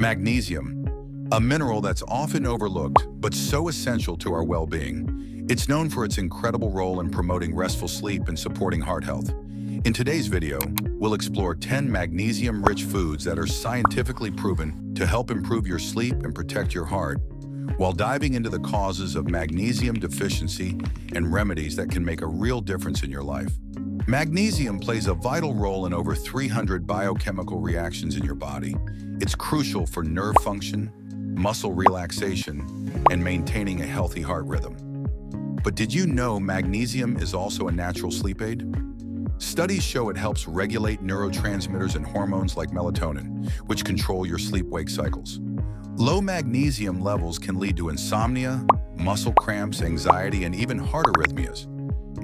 Magnesium, a mineral that's often overlooked but so essential to our well-being. It's known for its incredible role in promoting restful sleep and supporting heart health. In today's video, we'll explore 10 magnesium-rich foods that are scientifically proven to help improve your sleep and protect your heart, while diving into the causes of magnesium deficiency and remedies that can make a real difference in your life. Magnesium plays a vital role in over 300 biochemical reactions in your body. It's crucial for nerve function, muscle relaxation, and maintaining a healthy heart rhythm. But did you know magnesium is also a natural sleep aid? Studies show it helps regulate neurotransmitters and hormones like melatonin, which control your sleep-wake cycles. Low magnesium levels can lead to insomnia, muscle cramps, anxiety, and even heart arrhythmias.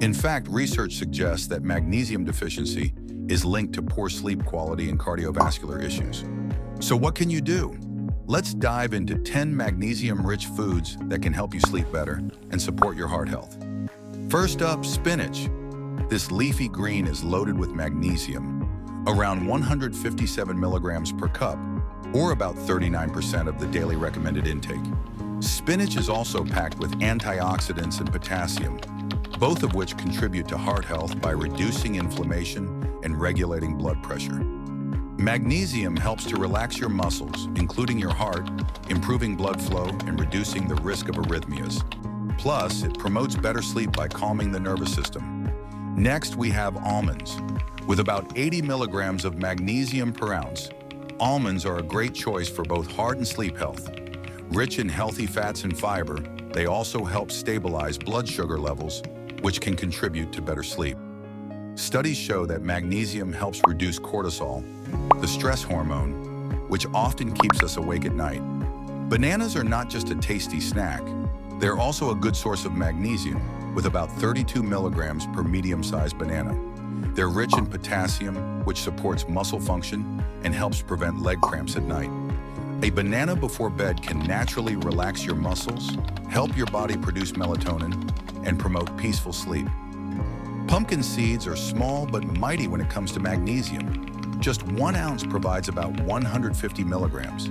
In fact, research suggests that magnesium deficiency is linked to poor sleep quality and cardiovascular issues. So what can you do? Let's dive into 10 magnesium-rich foods that can help you sleep better and support your heart health. First up, spinach. This leafy green is loaded with magnesium, around 157 milligrams per cup, or about 39% of the daily recommended intake. Spinach is also packed with antioxidants and potassium, both of which contribute to heart health by reducing inflammation and regulating blood pressure. Magnesium helps to relax your muscles, including your heart, improving blood flow and reducing the risk of arrhythmias. Plus, it promotes better sleep by calming the nervous system. Next, we have almonds. With about 80 milligrams of magnesium per ounce, almonds are a great choice for both heart and sleep health. Rich in healthy fats and fiber, they also help stabilize blood sugar levels, which can contribute to better sleep. Studies show that magnesium helps reduce cortisol, the stress hormone, which often keeps us awake at night. Bananas are not just a tasty snack. They're also a good source of magnesium, with about 32 milligrams per medium-sized banana. They're rich in potassium, which supports muscle function and helps prevent leg cramps at night. A banana before bed can naturally relax your muscles, help your body produce melatonin, and promote peaceful sleep. Pumpkin seeds are small but mighty when it comes to magnesium. Just 1 ounce provides about 150 milligrams.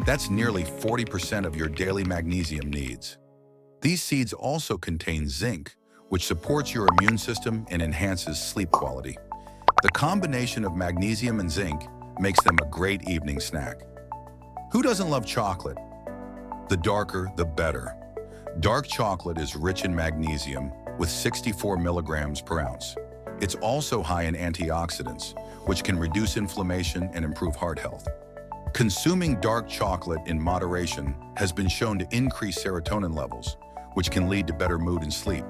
That's nearly 40% of your daily magnesium needs. These seeds also contain zinc, which supports your immune system and enhances sleep quality. The combination of magnesium and zinc makes them a great evening snack. Who doesn't love chocolate? The darker, the better. Dark chocolate is rich in magnesium with 64 milligrams per ounce. It's also high in antioxidants, which can reduce inflammation and improve heart health. Consuming dark chocolate in moderation has been shown to increase serotonin levels, which can lead to better mood and sleep.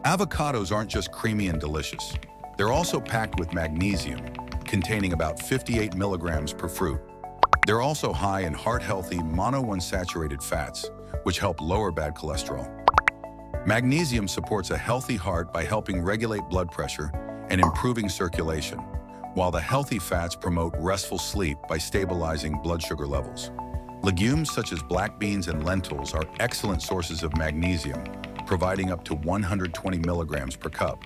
Avocados aren't just creamy and delicious. They're also packed with magnesium, containing about 58 milligrams per fruit. They're also high in heart-healthy monounsaturated fats, which help lower bad cholesterol. Magnesium supports a healthy heart by helping regulate blood pressure and improving circulation, while the healthy fats promote restful sleep by stabilizing blood sugar levels. Legumes such as black beans and lentils are excellent sources of magnesium, providing up to 120 milligrams per cup.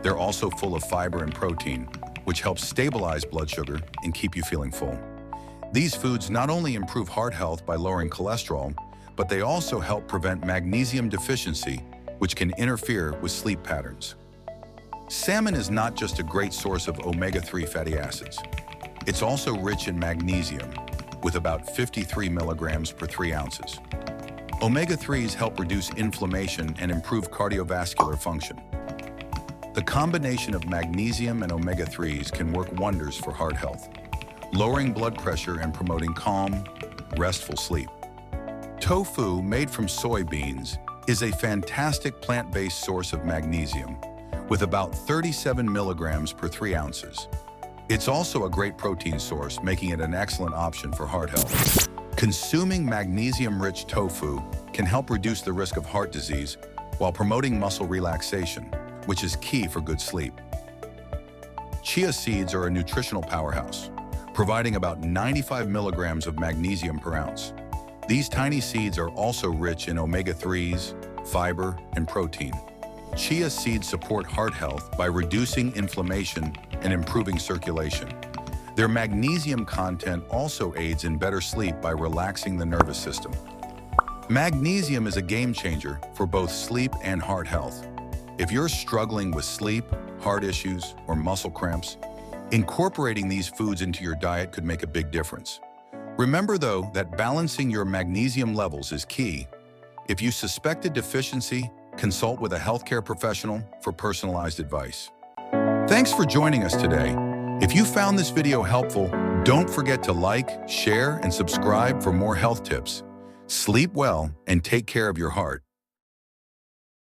They're also full of fiber and protein, which helps stabilize blood sugar and keep you feeling full. These foods not only improve heart health by lowering cholesterol, but they also help prevent magnesium deficiency, which can interfere with sleep patterns. Salmon is not just a great source of omega-3 fatty acids. It's also rich in magnesium, with about 53 milligrams per 3 ounces. Omega-3s help reduce inflammation and improve cardiovascular function. The combination of magnesium and omega-3s can work wonders for heart health, lowering blood pressure and promoting calm, restful sleep. Tofu, made from soybeans, is a fantastic plant-based source of magnesium, with about 37 milligrams per 3 ounces. It's also a great protein source, making it an excellent option for heart health. Consuming magnesium-rich tofu can help reduce the risk of heart disease while promoting muscle relaxation, which is key for good sleep. Chia seeds are a nutritional powerhouse, providing about 95 milligrams of magnesium per ounce. These tiny seeds are also rich in omega-3s, fiber, and protein. Chia seeds support heart health by reducing inflammation and improving circulation. Their magnesium content also aids in better sleep by relaxing the nervous system. Magnesium is a game changer for both sleep and heart health. If you're struggling with sleep, heart issues, or muscle cramps, incorporating these foods into your diet could make a big difference. Remember, though, that balancing your magnesium levels is key. If you suspect a deficiency, consult with a healthcare professional for personalized advice. Thanks for joining us today. If you found this video helpful, don't forget to like, share, and subscribe for more health tips. Sleep well and take care of your heart.